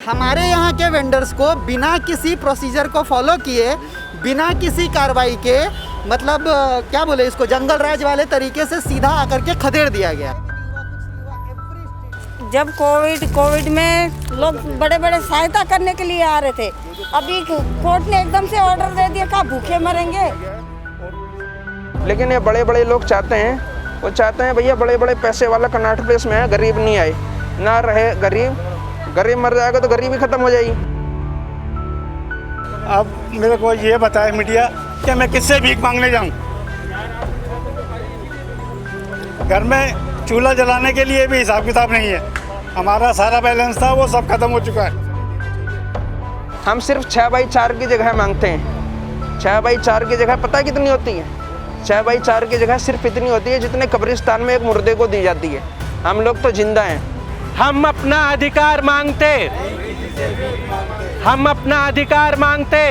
हमारे यहाँ के वेंडर्स को बिना किसी प्रोसीजर को फॉलो किए, बिना किसी कार्रवाई के, मतलब क्या बोले इसको, जंगल राज वाले तरीके से सीधा आकर के खदेड़ दिया गया। जब कोविड में लोग बड़े बड़े सहायता करने के लिए आ रहे थे, अभी कोर्ट ने एकदम से ऑर्डर दे दिया कि भूखे मरेंगे। लेकिन ये बड़े बड़े लोग चाहते हैं, वो चाहते हैं भैया बड़े बड़े पैसे वाला कर्नाटक प्लेस में है, गरीब नहीं आए, ना रहे गरीब मर जाएगा तो गरीबी खत्म हो जाएगी। अब मेरे को ये बताए मीडिया कि मैं किससे भीख मांगने जाऊं। घर में चूल्हा जलाने के लिए भी हिसाब किताब नहीं है, हमारा सारा बैलेंस था वो सब खत्म हो चुका है। हम सिर्फ 6x4 की जगह मांगते हैं। 6x4 की जगह पता कितनी होती है? 6x4 की जगह सिर्फ इतनी होती है जितने कब्रिस्तान में एक मुर्दे को दी जाती है। हम लोग तो जिंदा हैं। हम अपना अधिकार मांगते, हम अपना अधिकार मांगते।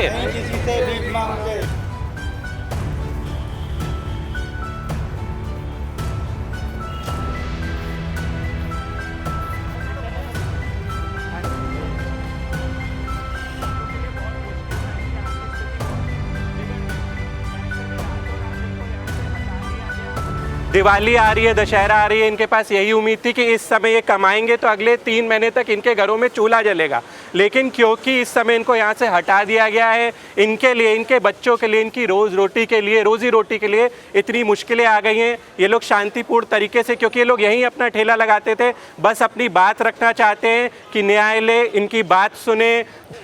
दिवाली आ रही है, दशहरा आ रही है, इनके पास यही उम्मीद थी कि इस समय ये कमाएंगे तो अगले 3 महीने तक इनके घरों में चूल्हा जलेगा। लेकिन क्योंकि इस समय इनको यहाँ से हटा दिया गया है, इनके लिए, इनके बच्चों के लिए, इनकी रोजी रोटी के लिए इतनी मुश्किलें आ गई हैं। ये लोग शांतिपूर्ण तरीके से, क्योंकि ये लोग यहीं अपना ठेला लगाते थे, बस अपनी बात रखना चाहते हैं कि न्यायालय इनकी बात सुने।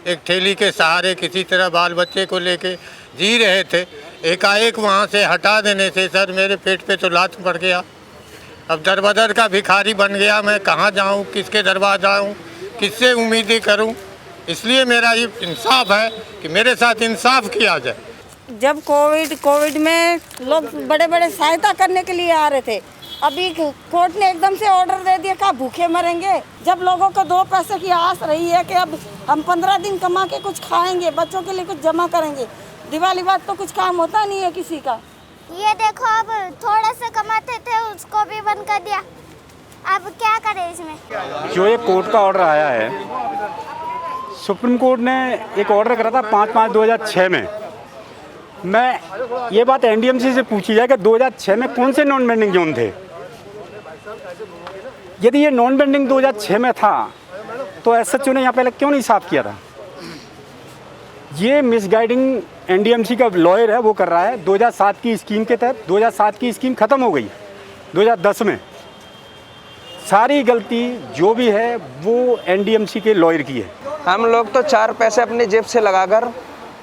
एक ठेली के सहारे किसी तरह बाल बच्चे को लेके जी रहे थे, एकाएक वहाँ से हटा देने से सर मेरे पेट पे तो लात पड़ गया। अब दर बदर का भिखारी बन गया। मैं कहाँ जाऊँ, किसके दरबार जाऊँ, किससे उम्मीदें करूँ? इसलिए मेरा ये इंसाफ है कि मेरे साथ इंसाफ किया जाए। जब कोविड में लोग बड़े बड़े सहायता करने के लिए आ रहे थे, अभी कोर्ट ने एकदम से ऑर्डर दे दिया कि भूखे मरेंगे। जब लोगों को 2 पैसे की आस रही है कि अब हम 15 दिन कमा के कुछ खाएंगे, बच्चों के लिए कुछ जमा करेंगे, दिवाली बाद तो कुछ काम होता नहीं है किसी का। ये देखो, अब थोड़ा सा कमाते थे उसको भी बंद कर दिया, अब क्या करें इसमें। जो ये कोर्ट का ऑर्डर आया है, सुप्रीम कोर्ट ने एक ऑर्डर करा था 5/5/2006 में। मैं ये बात एनडीएमसी से पूछी जाए कि 2006 में कौन से नॉन बेंडिंग जोन थे। यदि ये नॉन बेंडिंग 2006 में था तो एसएचओ ने यहाँ पहले क्यों नहीं साफ किया था? ये मिसगाइडिंग एनडीएमसी का लॉयर है वो कर रहा है। 2007 की स्कीम के तहत 2007 की स्कीम ख़त्म हो गई 2010 में। सारी गलती जो भी है वो एनडीएमसी के लॉयर की है। हम लोग तो 4 पैसे अपनी जेब से लगाकर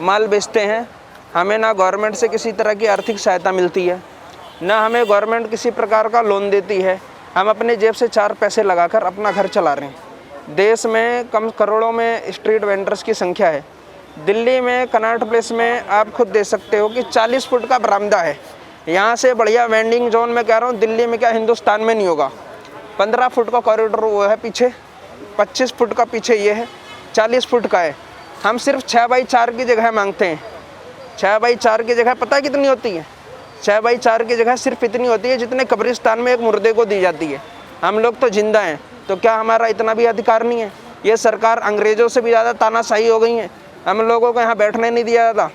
माल बेचते हैं। हमें ना गवर्नमेंट से किसी तरह की आर्थिक सहायता मिलती है, ना हमें गवर्नमेंट किसी प्रकार का लोन देती है। हम अपने जेब से 4 पैसे लगाकर अपना घर चला रहे हैं। देश में करोड़ों में स्ट्रीट वेंडर्स की संख्या है। दिल्ली में कनॉट प्लेस में आप खुद देख सकते हो कि 40 फुट का बरामदा है। यहाँ से बढ़िया वेंडिंग जोन में कह रहा हूँ, दिल्ली में क्या हिंदुस्तान में नहीं होगा। 15 फुट का कॉरिडोर वो है पीछे, 25 फुट का पीछे ये है, 40 फुट का है। हम सिर्फ 6x4 की जगह मांगते हैं। 6x4 की जगह पता कितनी होती है? 6x4 की जगह सिर्फ इतनी होती है जितने कब्रिस्तान में एक मुर्दे को दी जाती है। हम लोग तो जिंदा हैं, तो क्या हमारा इतना भी अधिकार नहीं है? ये सरकार अंग्रेज़ों से भी ज़्यादा तानाशाही हो गई है। हम लोगों को यहाँ बैठने नहीं दिया जाता।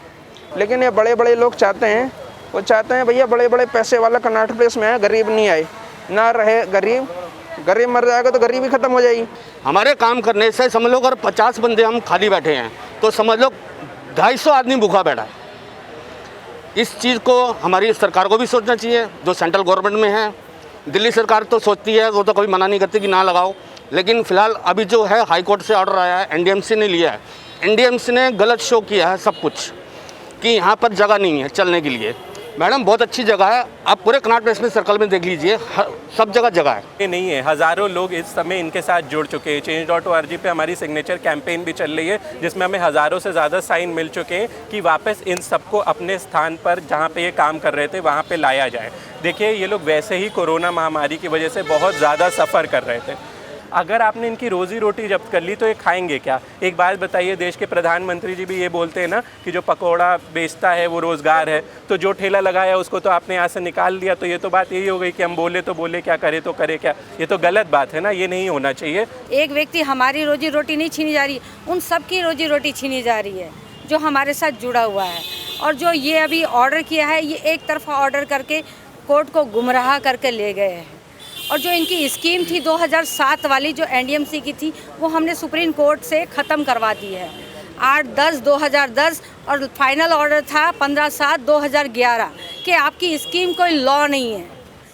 लेकिन ये बड़े बड़े लोग चाहते हैं, वो चाहते हैं भैया बड़े बड़े पैसे वाला कर्नाटक प्लेस में है, गरीब नहीं आए, ना रहे गरीब मर जाएगा तो गरीबी खत्म हो जाएगी। हमारे काम करने से समझ लो अगर 50 बंदे हम खाली बैठे हैं तो समझ लो 250 आदमी भूखा बैठा है। इस चीज़ को हमारी सरकार को भी सोचना चाहिए, जो सेंट्रल गवर्नमेंट में है। दिल्ली सरकार तो सोचती है, वो तो कभी मना नहीं करती कि ना लगाओ। लेकिन फ़िलहाल अभी जो है हाई कोर्ट से ऑर्डर आया है, एनडीएमसी ने लिया है। एनडीएमसी ने गलत शो किया है सब कुछ कि यहाँ पर जगह नहीं है चलने के लिए। मैडम बहुत अच्छी जगह है, आप पूरे कनॉट प्लेस में सर्कल में देख लीजिए, सब जगह जगह है। ये नहीं है, हज़ारों लोग इस समय इनके साथ जुड़ चुके हैं। Change.org पे हमारी सिग्नेचर कैंपेन भी चल रही है, जिसमें हमें हज़ारों से ज़्यादा साइन मिल चुके हैं कि वापस इन सबको अपने स्थान पर जहाँ पे ये काम कर रहे थे वहाँ पे लाया जाए। देखिए, ये लोग वैसे ही कोरोना महामारी की वजह से बहुत ज़्यादा सफ़र कर रहे थे। अगर आपने इनकी रोज़ी रोटी जब्त कर ली तो ये खाएंगे क्या? एक बात बताइए, देश के प्रधानमंत्री जी भी ये बोलते हैं ना कि जो पकौड़ा बेचता है वो रोज़गार है, तो जो ठेला लगाया उसको तो आपने यहाँ से निकाल दिया। तो ये तो बात यही हो गई कि हम बोले तो बोले क्या, करे तो करे क्या। ये तो गलत बात है ना, ये नहीं होना चाहिए। एक व्यक्ति हमारी रोजी रोटी नहीं छीनी जा रही, उन सब की रोजी रोटी छीनी जा रही है जो हमारे साथ जुड़ा हुआ है। और जो ये अभी ऑर्डर किया है, ये एक तरफा ऑर्डर करके कोर्ट को गुमराह करके ले गए हैं। और जो इनकी स्कीम थी 2007 वाली जो एनडीएमसी की थी, वो हमने सुप्रीम कोर्ट से ख़त्म करवा दी है 8/10/2010, और फाइनल ऑर्डर था 15/7/2011 कि आपकी स्कीम कोई लॉ नहीं है।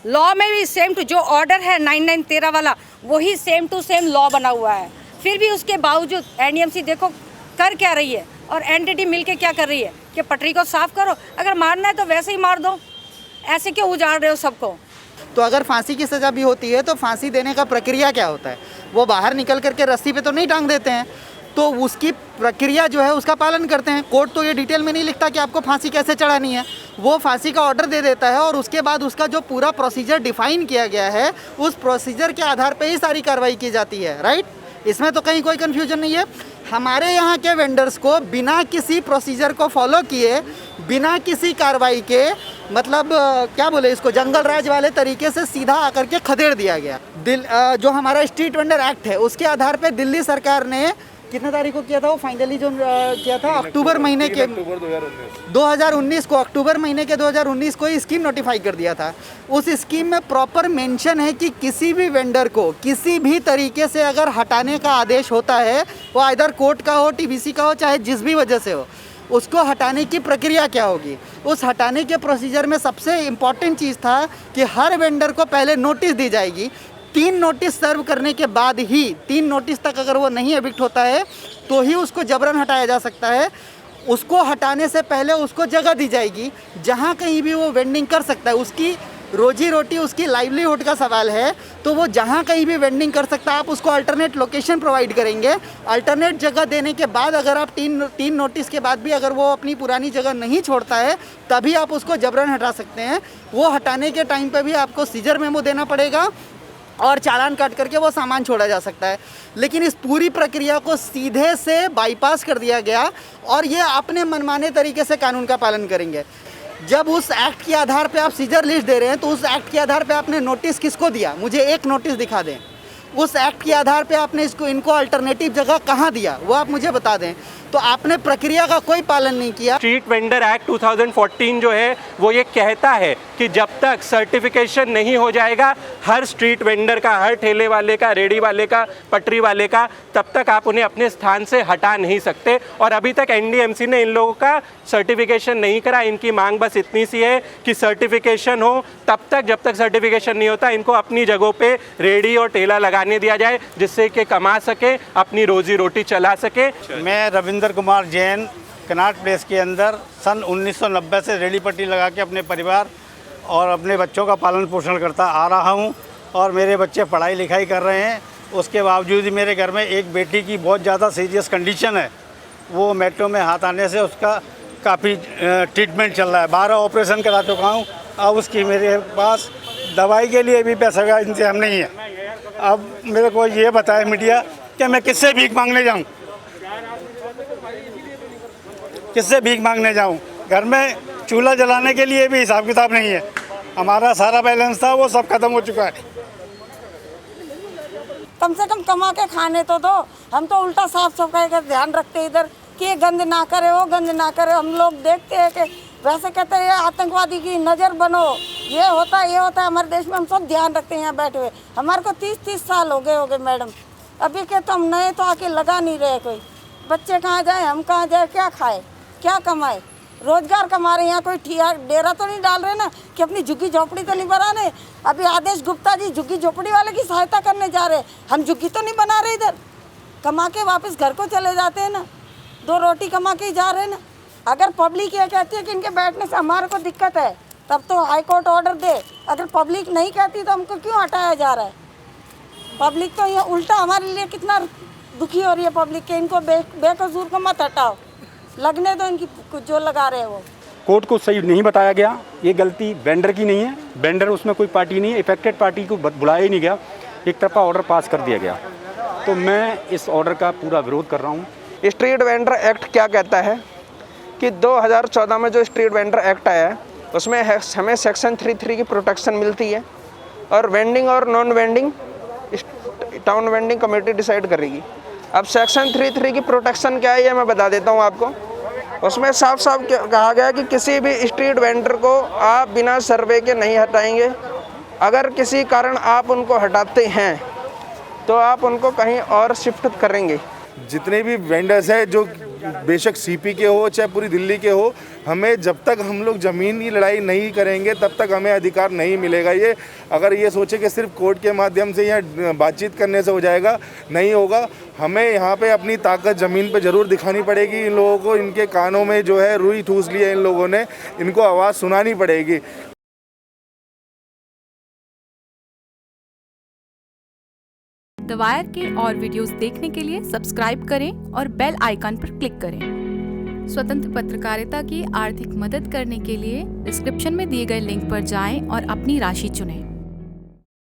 लॉ में भी सेम टू जो ऑर्डर है 9913 वाला, वही सेम टू सेम लॉ बना हुआ है। फिर भी उसके बावजूद एनडीएमसी देखो कर क्या रही है, और एनडीटी मिलके क्या कर रही है कि पटरी को साफ करो, अगर मारना है तो वैसे ही मार दो, ऐसे क्यों उजाड़ रहे हो सबको। तो अगर फांसी की सज़ा भी होती है तो फांसी देने का प्रक्रिया क्या होता है? वो बाहर निकल करके रस्सी पे तो नहीं टांग देते हैं, तो उसकी प्रक्रिया जो है उसका पालन करते हैं। कोर्ट तो ये डिटेल में नहीं लिखता कि आपको फांसी कैसे चढ़ानी है, वो फांसी का ऑर्डर दे देता है और उसके बाद उसका जो पूरा प्रोसीजर डिफाइन किया गया है, उस प्रोसीजर के आधार पर ही सारी कार्रवाई की जाती है। राइट, इसमें तो कहीं कोई कन्फ्यूजन नहीं है। हमारे यहाँ के वेंडर्स को बिना किसी प्रोसीजर को फॉलो किए, बिना किसी कार्रवाई के, मतलब क्या बोले इसको, जंगल राज वाले तरीके से सीधा आकर के खदेड़ दिया गया। जो हमारा स्ट्रीट वेंडर एक्ट है उसके आधार पे दिल्ली सरकार ने कितने तारीख को किया था वो फाइनली जो किया था, अक्टूबर महीने के 2019 को, अक्टूबर महीने के 2019 को ही स्कीम नोटिफाई कर दिया था। उस स्कीम में प्रॉपर मेंशन है कि किसी भी वेंडर को किसी भी तरीके से अगर हटाने का आदेश होता है, वो आइदर कोर्ट का हो, टीबीसी का हो, चाहे जिस भी वजह से हो, उसको हटाने की प्रक्रिया क्या होगी। उस हटाने के प्रोसीजर में सबसे इम्पॉर्टेंट चीज़ था कि हर वेंडर को पहले नोटिस दी जाएगी। 3 नोटिस सर्व करने के बाद ही, 3 नोटिस तक अगर वो नहीं एविक्ट होता है तो ही उसको जबरन हटाया जा सकता है। उसको हटाने से पहले उसको जगह दी जाएगी जहाँ कहीं भी वो वेंडिंग कर सकता है। उसकी रोजी रोटी, उसकी लाइवलीहुड का सवाल है, तो वो जहाँ कहीं भी वेंडिंग कर सकता है। आप उसको अल्टरनेट लोकेशन प्रोवाइड करेंगे। अल्टरनेट जगह देने के बाद अगर आप तीन नोटिस के बाद भी अगर वो अपनी पुरानी जगह नहीं छोड़ता है, तभी आप उसको जबरन हटा सकते हैं। वो हटाने के टाइम पे भी आपको सीजर मेमो देना पड़ेगा और चालान काट करके वो सामान छोड़ा जा सकता है। लेकिन इस पूरी प्रक्रिया को सीधे से बाईपास कर दिया गया और ये अपने मनमाने तरीके से कानून का पालन करेंगे। जब उस एक्ट के आधार पे आप सीजर लिस्ट दे रहे हैं, तो उस एक्ट के आधार पे आपने नोटिस किसको दिया? मुझे एक नोटिस दिखा दें। उस एक्ट के आधार पे आपने इनको अल्टरनेटिव जगह कहाँ दिया, वो आप मुझे बता दें। तो आपने प्रक्रिया का कोई पालन नहीं किया। स्ट्रीट वेंडर एक्ट 2014 जो है वो ये कहता है कि जब तक सर्टिफिकेशन नहीं हो जाएगा हर स्ट्रीट वेंडर का, हर ठेले वाले का, रेडी वाले का, पटरी वाले का, तब तक आप उन्हें अपने स्थान से हटा नहीं सकते। और अभी तक एनडीएमसी ने इन लोगों का सर्टिफिकेशन नहीं करा। इनकी मांग बस इतनी सी है कि सर्टिफिकेशन हो, तब तक, जब तक सर्टिफिकेशन नहीं होता, इनको अपनी जगहों पे रेडी और ठेला लगाने दिया जाए, जिससे कि कमा सके, अपनी रोजी रोटी चला सके। मैं रविंद्र कुमार जैन कनाट प्लेस के अंदर सन 1990 से रेडी पट्टी लगा के अपने परिवार और अपने बच्चों का पालन पोषण करता आ रहा हूं और मेरे बच्चे पढ़ाई लिखाई कर रहे हैं। उसके बावजूद ही मेरे घर में एक बेटी की बहुत ज़्यादा सीरियस कंडीशन है। वो मेट्रो में हाथ आने से उसका काफ़ी ट्रीटमेंट चल रहा है। 12 ऑपरेशन करा चुका हूँ। अब उसकी मेरे पास दवाई के लिए भी पैसा का इंतजाम नहीं है। अब मेरे को ये बताए मीडिया कि मैं किससे भीख मांगने जाऊँ, किससे भीख मांगने जाऊं? घर में चूल्हा जलाने के लिए भी हिसाब किताब नहीं है। हमारा सारा बैलेंस था वो सब खत्म हो चुका है। कम से कम कमा के खाने तो दो। हम तो उल्टा साफ सफाई का ध्यान रखते हैं इधर कि ये गंद ना करे, वो गंद ना करे। हम लोग देखते हैं कि वैसे कहते हैं आतंकवादी की नज़र बनो, ये होता है, ये होता है। हमारे देश में हम सब ध्यान रखते हैं यहाँ बैठे हुए। हमारे को 30-30 साल हो गए मैडम। अभी के तो हम नए तो आके लगा नहीं रहे। कोई बच्चे कहाँ जाए, हम कहाँ जाए, क्या खाए, क्या कमाए? रोजगार कमा रहे हैं। यहाँ कोई डेरा तो नहीं डाल रहे ना कि अपनी झुग्गी झोपड़ी तो नहीं बना रहे। अभी आदेश गुप्ता जी झुग्गी झोपड़ी वाले की सहायता करने जा रहे हैं। हम झुग्गी तो नहीं बना रहे, इधर कमा के वापस घर को चले जाते हैं ना, 2 रोटी कमा के ही जा रहे हैं ना। अगर पब्लिक ये कहती है कि इनके बैठने से हमारे को दिक्कत है, तब तो हाई कोर्ट ऑर्डर दे। अगर पब्लिक नहीं कहती तो हमको क्यों हटाया जा रहा है? पब्लिक तो ये उल्टा हमारे लिए कितना दुखी हो रही है पब्लिक के। इनको बेकसूर को मत हटाओ, लगने दो इनकी जो लगा रहे हैं वो। कोर्ट को सही नहीं बताया गया। ये गलती वेंडर की नहीं है, वेंडर उसमें कोई पार्टी नहीं है, इफेक्टेड पार्टी को बुलाया ही नहीं गया। एक तरफा ऑर्डर पास कर दिया गया। तो मैं इस ऑर्डर का पूरा विरोध कर रहा हूँ। स्ट्रीट वेंडर एक्ट क्या कहता है कि 2014 में जो स्ट्रीट वेंडर एक्ट आया है उसमें हमें सेक्शन 33 की प्रोटेक्शन मिलती है और वेंडिंग और non vending town vending committee decide करेगी। अब सेक्शन 33 की प्रोटेक्शन क्या है ये मैं बता देता हूँ आपको। उसमें साफ साफ कहा गया कि किसी भी स्ट्रीट वेंडर को आप बिना सर्वे के नहीं हटाएंगे। अगर किसी कारण आप उनको हटाते हैं तो आप उनको कहीं और शिफ्ट करेंगे। जितने भी वेंडर्स हैं जो बेशक सीपी के हो चाहे पूरी दिल्ली के हो, हमें जब तक हम लोग ज़मीन की लड़ाई नहीं करेंगे तब तक हमें अधिकार नहीं मिलेगा। ये अगर ये सोचे कि सिर्फ कोर्ट के माध्यम से या बातचीत करने से हो जाएगा, नहीं होगा। हमें यहाँ पे अपनी ताकत ज़मीन पे ज़रूर दिखानी पड़ेगी। इन लोगों को इनके कानों में जो है रुई ठूस ली है इन लोगों ने, इनको आवाज़ सुनानी पड़ेगी। द वायर के और वीडियोस देखने के लिए सब्सक्राइब करें और बेल आइकन पर क्लिक करें। स्वतंत्र पत्रकारिता की आर्थिक मदद करने के लिए डिस्क्रिप्शन में दिए गए लिंक पर जाएं और अपनी राशि चुनें।